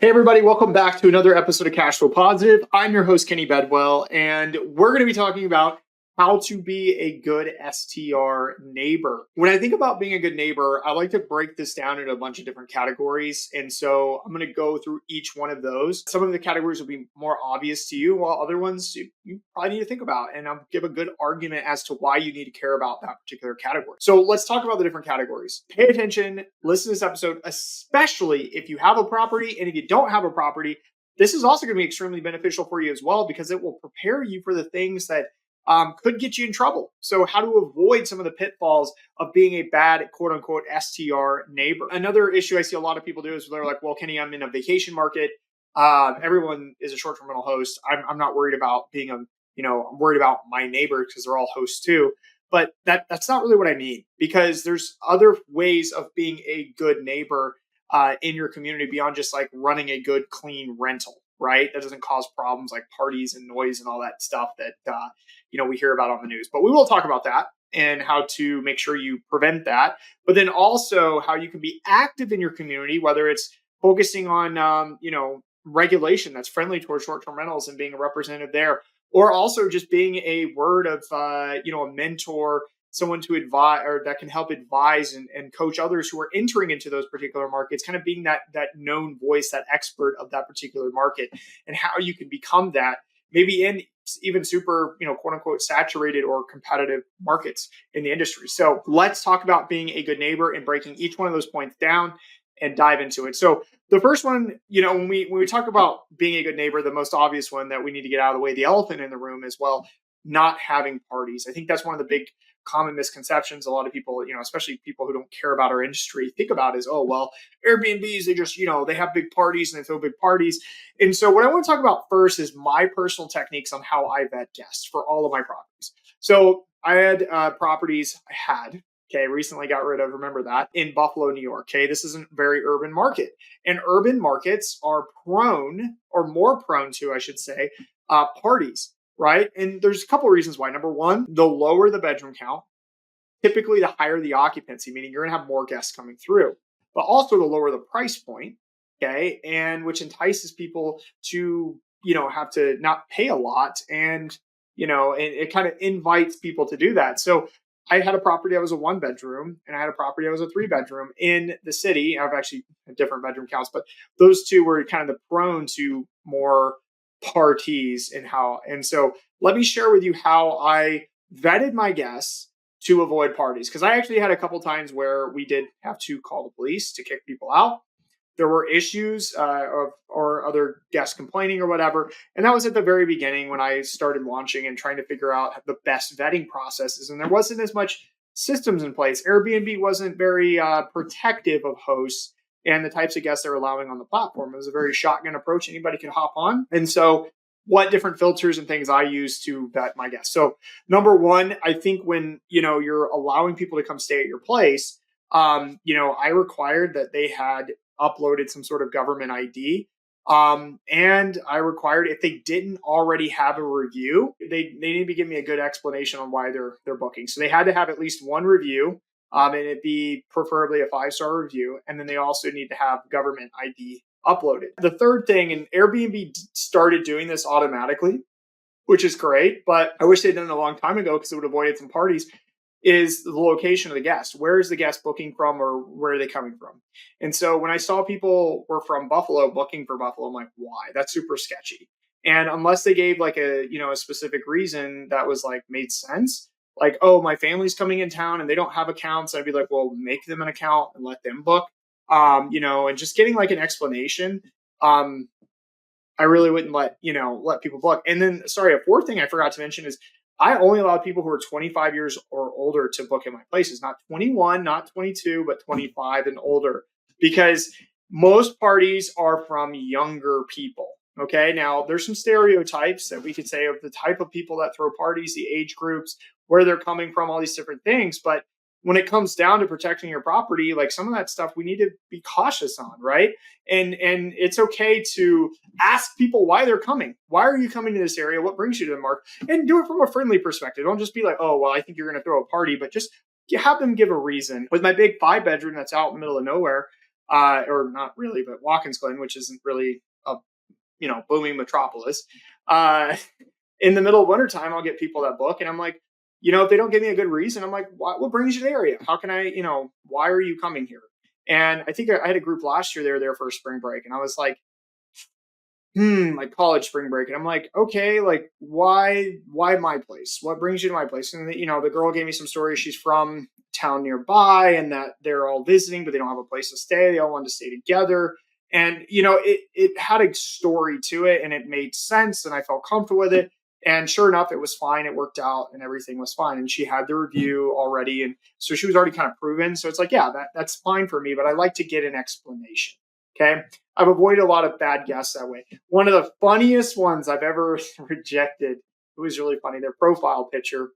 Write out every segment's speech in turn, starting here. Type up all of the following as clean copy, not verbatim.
Hey everybody, welcome back to another episode of Cash Flow Positive. I'm your host, Kenny Bedwell, and we're going to be talking about how to be a good STR neighbor. When I think about being a good neighbor, I like to break this down into a bunch of different categories. And so I'm going to go through each one of those. Some of the categories will be more obvious to you, while other ones you probably need to think about. And I'll give a good argument as to why you need to care about that particular category. So let's talk about the different categories. Pay attention, listen to this episode, especially if you have a property, and if you don't have a property, this is also going to be extremely beneficial for you as well, because it will prepare you for the things that could get you in trouble. So how to avoid some of the pitfalls of being a bad quote unquote STR neighbor. Another issue I see a lot of people do is they're like, well, Kenny, I'm in a vacation market. Everyone is a short-term rental host. I'm not worried about being I'm worried about my neighbors because they're all hosts too. But that's not really what I mean, because there's other ways of being a good neighbor in your community beyond just like running a good, clean rental, right? That doesn't cause problems like parties and noise and all that stuff that, we hear about on the news. But we will talk about that and how to make sure you prevent that. But then also how you can be active in your community, whether it's focusing on, regulation that's friendly towards short-term rentals and being a representative there, or also just being a word of, a mentor, someone to advise or that can help advise and coach others who are entering into those particular markets, kind of being that known voice, that expert of that particular market, and how you can become that maybe in even super, quote unquote, saturated or competitive markets in the industry. So let's talk about being a good neighbor and breaking each one of those points down and dive into it. So the first one, when we talk about being a good neighbor, the most obvious one that we need to get out of the way, the elephant in the room as well, not having parties. I think that's one of the big common misconceptions a lot of people, especially people who don't care about our industry, think about is, oh, well, Airbnbs, they just, they have big parties and they throw big parties. And so what I want to talk about first is my personal techniques on how I vet guests for all of my properties. So I had properties recently got rid of, remember that, in Buffalo, New York. Okay, this is a very urban market. And urban markets are prone, or more prone to, I should say, parties. Right. And there's a couple of reasons why. Number one, the lower the bedroom count, typically the higher the occupancy, meaning you're going to have more guests coming through, but also the lower the price point. Okay. And which entices people to, have to not pay a lot. And, and it kind of invites people to do that. So I had a property that was a 1-bedroom, and I had a property that was a 3-bedroom in the city. I've actually had different bedroom counts, but those two were kind of the prone to more parties and so let me share with you how I vetted my guests to avoid parties, because I actually had a couple times where we did have to call the police to kick people out. There were issues or other guests complaining or whatever, and that was at the very beginning when I started launching and trying to figure out the best vetting processes, and there wasn't as much systems in place. Airbnb wasn't very protective of hosts and the types of guests they're allowing on the platform. It was a very shotgun approach. Anybody could hop on. And so what different filters and things I use to vet my guests. So number one, I think when, you're allowing people to come stay at your place, I required that they had uploaded some sort of government ID. And I required, if they didn't already have a review, they need to be giving me a good explanation on why they're booking. So they had to have at least one review. And it'd be preferably a 5-star review. And then they also need to have government ID uploaded. The third thing, and Airbnb started doing this automatically, which is great, but I wish they'd done it a long time ago because it would have avoided some parties, is the location of the guest. Where is the guest booking from, or where are they coming from? And so when I saw people were from Buffalo booking for Buffalo, I'm like, why? That's super sketchy. And unless they gave like a specific reason that was like made sense, like, oh, my family's coming in town and they don't have accounts, I'd be like, well, make them an account and let them book, and just getting like an explanation. I really wouldn't let people book. And then, a fourth thing I forgot to mention is I only allow people who are 25 years or older to book in my places, not 21, not 22, but 25 and older, because most parties are from younger people. Okay. Now there's some stereotypes that we could say of the type of people that throw parties, the age groups, where they're coming from, all these different things. But when it comes down to protecting your property, like some of that stuff we need to be cautious on, right? And it's okay to ask people why they're coming. Why are you coming to this area? What brings you to the market? And do it from a friendly perspective. Don't just be like, oh, well, I think you're going to throw a party, but just have them give a reason. With my big 5-bedroom that's out in the middle of nowhere, or not really, but Watkins Glen, which isn't really a booming metropolis. Uh, in the middle of wintertime, I'll get people that book, and I'm like, if they don't give me a good reason, I'm like, what brings you to the area? How can I, why are you coming here? And I think I had a group last year. They were there for a spring break, and I was like college spring break. And I'm like, okay, like why my place? What brings you to my place? And the girl gave me some stories. She's from town nearby and that they're all visiting, but they don't have a place to stay. They all want to stay together. And, it had a story to it and it made sense and I felt comfortable with it. And sure enough, it was fine. It worked out and everything was fine. And she had the review already. And so she was already kind of proven. So it's like, yeah, that's fine for me, but I like to get an explanation. Okay. I've avoided a lot of bad guests that way. One of the funniest ones I've ever rejected, it was really funny. Their profile picture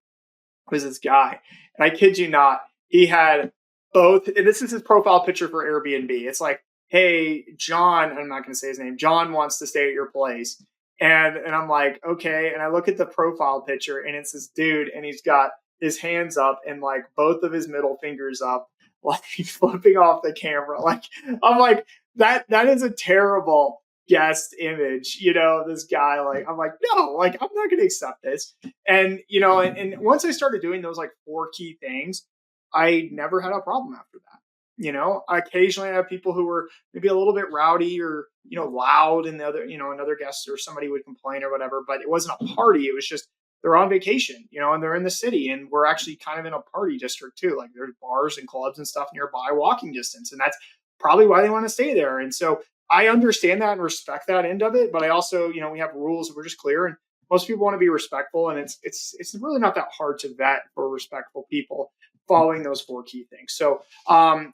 was this guy. And I kid you not, he had both. And this is his profile picture for Airbnb. It's like, hey, John, I'm not going to say his name. John wants to stay at your place. And I'm like, okay. And I look at the profile picture and it's this dude and he's got his hands up and like both of his middle fingers up, like he's flipping off the camera. Like, I'm like, that is a terrible guest image, this guy, like, I'm like, no, like, I'm not going to accept this. And, and once I started doing those like 4 key things, I never had a problem after that. Occasionally I have people who were maybe a little bit rowdy or, loud and the other, another guest or somebody would complain or whatever, but it wasn't a party. It was just, they're on vacation, and they're in the city and we're actually kind of in a party district too. Like there's bars and clubs and stuff nearby walking distance. And that's probably why they want to stay there. And so I understand that and respect that end of it. But I also, we have rules. We're just clear. And most people want to be respectful. And it's really not that hard to vet for respectful people following those 4 key things. So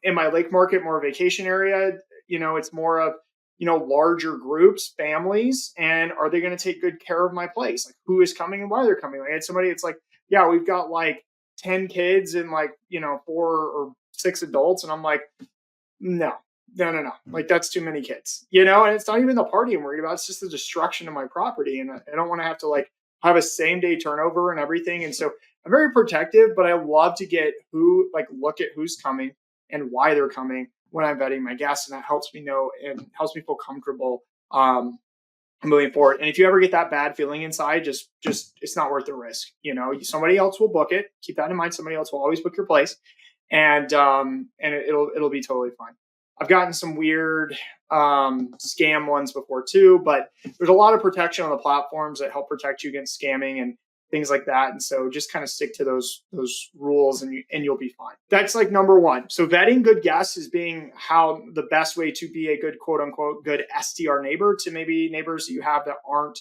in my Lake Market, more vacation area, it's more of, larger groups, families, and are they going to take good care of my place? Like who is coming and why they're coming? I had somebody, it's like, yeah, we've got like 10 kids and like, 4 or 6 adults. And I'm like, no. Like that's too many kids, and it's not even the party I'm worried about. It's just the destruction of my property. And I don't want to have to like have a same day turnover and everything. And so I'm very protective, but I love to get look at who's coming and why they're coming when I'm vetting my guests. And that helps me know and helps me feel comfortable moving forward. And if you ever get that bad feeling inside, just it's not worth the risk. Somebody else will book it. Keep that in mind. Somebody else will always book your place. And it'll be totally fine. I've gotten some weird scam ones before too, but there's a lot of protection on the platforms that help protect you against scamming and things like that. And so just kind of stick to those rules and you'll be fine. That's like number 1. So vetting good guests is being how the best way to be a good, quote unquote, good STR neighbor to maybe neighbors that you have that aren't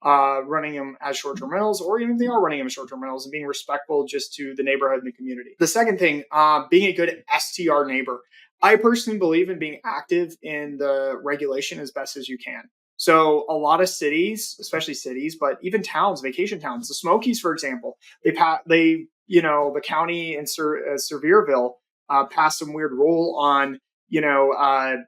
running them as short-term rentals, or even if they are running them as short-term rentals, and being respectful just to the neighborhood and the community. The second thing, being a good STR neighbor. I personally believe in being active in the regulation as best as you can. So a lot of cities, especially cities, but even towns, vacation towns, the Smokies, for example, the county in Sevierville passed some weird rule on,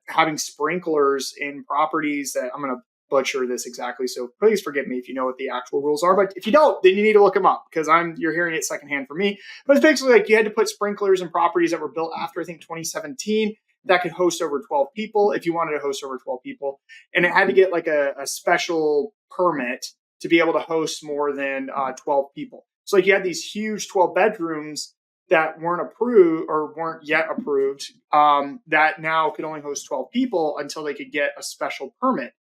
having sprinklers in properties that I'm going to butcher this exactly. So please forgive me if you know what the actual rules are. But if you don't, then you need to look them up because you're hearing it secondhand from me. But it's basically like you had to put sprinklers in properties that were built after, I think, 2017 that could host over 12 people if you wanted to host over 12 people. And it had to get like a special permit to be able to host more than 12 people. So like you had these huge 12 bedrooms that weren't approved or weren't yet approved that now could only host 12 people until they could get a special permit.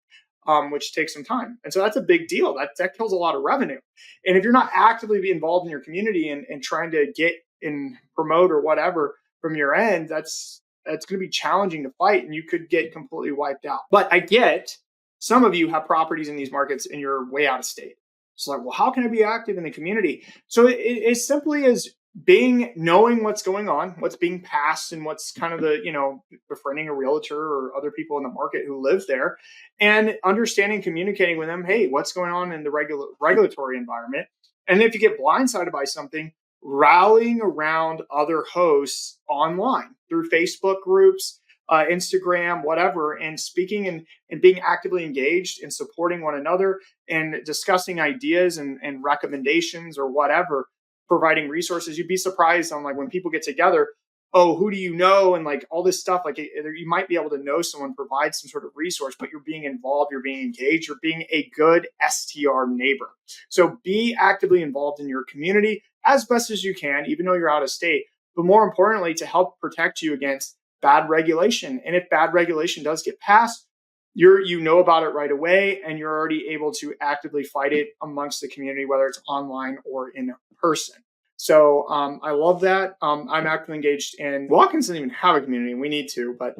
Which takes some time. And so that's a big deal. That kills a lot of revenue. And if you're not actively be involved in your community and trying to get and promote or whatever from your end, that's going to be challenging to fight and you could get completely wiped out. But I get some of you have properties in these markets and you're way out of state. It's like, well, how can I be active in the community? So it's simply as knowing what's going on, what's being passed, and what's kind of befriending a realtor or other people in the market who live there, and understanding, communicating with them, hey, what's going on in the regulatory environment. And if you get blindsided by something, rallying around other hosts online through Facebook groups, Instagram, whatever, and speaking and being actively engaged and supporting one another and discussing ideas and recommendations or whatever, providing resources. You'd be surprised on like when people get together, oh, who do you know? And like all this stuff, like you might be able to know someone, provide some sort of resource, but you're being involved, you're being engaged, you're being a good STR neighbor. So be actively involved in your community as best as you can, even though you're out of state, but more importantly, to help protect you against bad regulation. And if bad regulation does get passed, you know about it right away, and you're already able to actively fight it amongst the community, whether it's online or in person. So I love that. I'm actively engaged in Watkins doesn't even have a community. We need to, but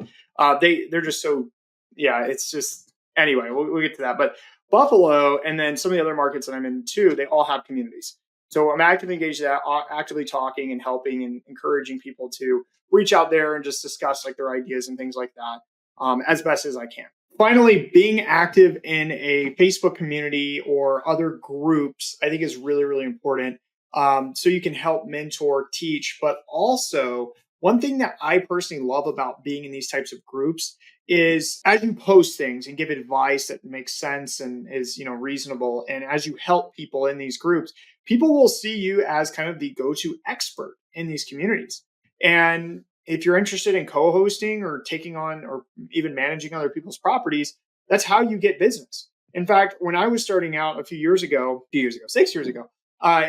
they're just so yeah. It's just anyway. We'll get to that. But Buffalo and then some of the other markets that I'm in too, they all have communities. So I'm actively engaged in that, actively talking and helping and encouraging people to reach out there and just discuss like their ideas and things like that as best as I can. Finally, being active in a Facebook community or other groups, I think is really, really important. So you can help mentor, teach, but also one thing that I personally love about being in these types of groups is as you post things and give advice that makes sense and is, reasonable. And as you help people in these groups, people will see you as kind of the go-to expert in these communities. And if you're interested in co-hosting or taking on or even managing other people's properties, that's how you get business. In fact, when I was starting out a few years ago, 6 years ago,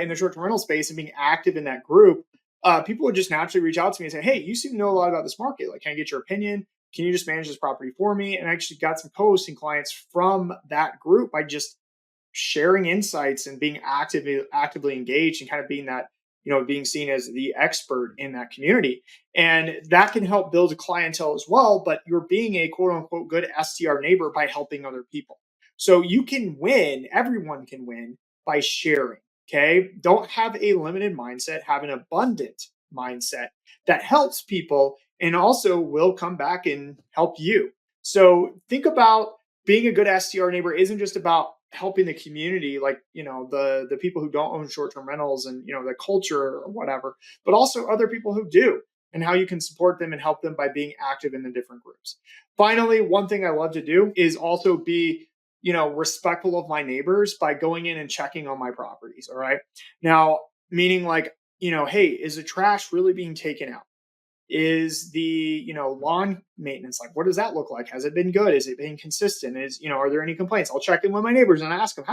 in the short-term rental space and being active in that group, people would just naturally reach out to me and say, "Hey, you seem to know a lot about this market. Like, can I get your opinion? Can you just manage this property for me?" And I actually got some co-hosting clients from that group by just sharing insights and being actively engaged and kind of being that being seen as the expert in that community. And that can help build a clientele as well, but you're being a quote unquote good STR neighbor by helping other people. So you can win, everyone can win by sharing. Okay, don't have a limited mindset, have an abundant mindset that helps people and also will come back and help you. So think about being a good STR neighbor isn't just about helping the community, like the people who don't own short-term rentals and the culture or whatever, but also other people who do, and how you can support them and help them by being active in the different groups. Finally, one thing I love to do is also be respectful of my neighbors by going in and checking on my properties. All right, now meaning like hey, is the trash really being taken out? Is the lawn maintenance, like what does that look like? Has it been good? Is it been consistent? Is are there any complaints? I'll check in with my neighbors and ask them,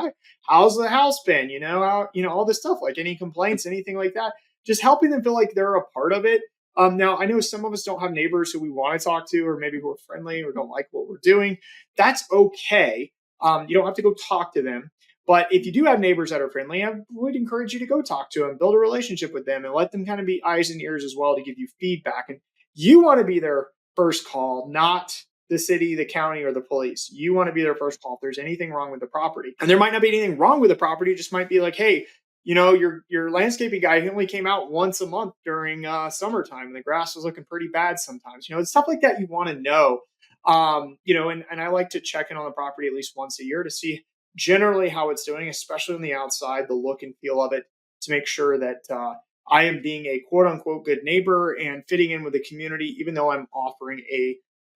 how's the house been? All this stuff, like any complaints, anything like that, just helping them feel like they're a part of it. Now I know some of us don't have neighbors who we want to talk to, or maybe who are friendly or don't like what we're doing. That's okay. You don't have to go talk to them. But if you do have neighbors that are friendly, I would encourage you to go talk to them, build a relationship with them, and let them kind of be eyes and ears as well to give you feedback. And you want to be their first call, not the city, the county, or the police. You want to be their first call if there's anything wrong with the property. And there might not be anything wrong with the property. It just might be like, hey, your landscaping guy, he only came out once a month during summertime, and the grass was looking pretty bad sometimes. It's stuff like that you want to know. And I like to check in on the property at least once a year to see generally how it's doing, especially on the outside, the look and feel of it, to make sure that I am being a quote unquote good neighbor and fitting in with the community, even though I'm offering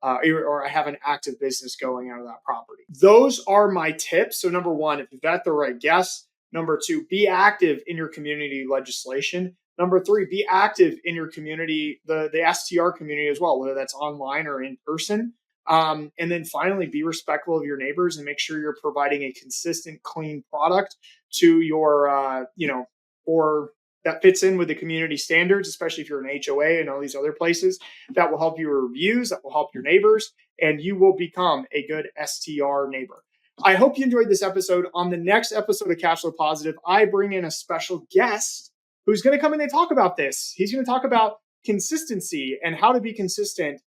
or I have an active business going out of that property. Those are my tips. So number one, if you've got the right guests. Number two, be active in your community legislation. Number three, be active in your community, the STR community as well, whether that's online or in person. And then finally, be respectful of your neighbors and make sure you're providing a consistent, clean product to your, or that fits in with the community standards, especially if you're an HOA and all these other places. That will help your reviews, that will help your neighbors, and you will become a good STR neighbor. I hope you enjoyed this episode. On the next episode of Cash Flow Positive, I bring in a special guest who's going to come in and talk about this. He's going to talk about consistency and how to be consistent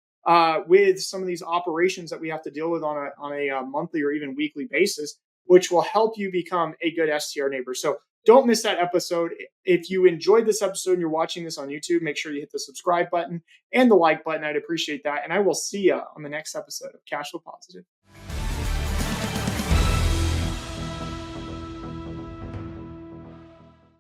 with some of these operations that we have to deal with on a monthly or even weekly basis, which will help you become a good STR neighbor. So don't miss that episode. If you enjoyed this episode and you're watching this on YouTube, make sure you hit the subscribe button and the like button. I'd appreciate that. And I will see you on the next episode of Cash Flow Positive.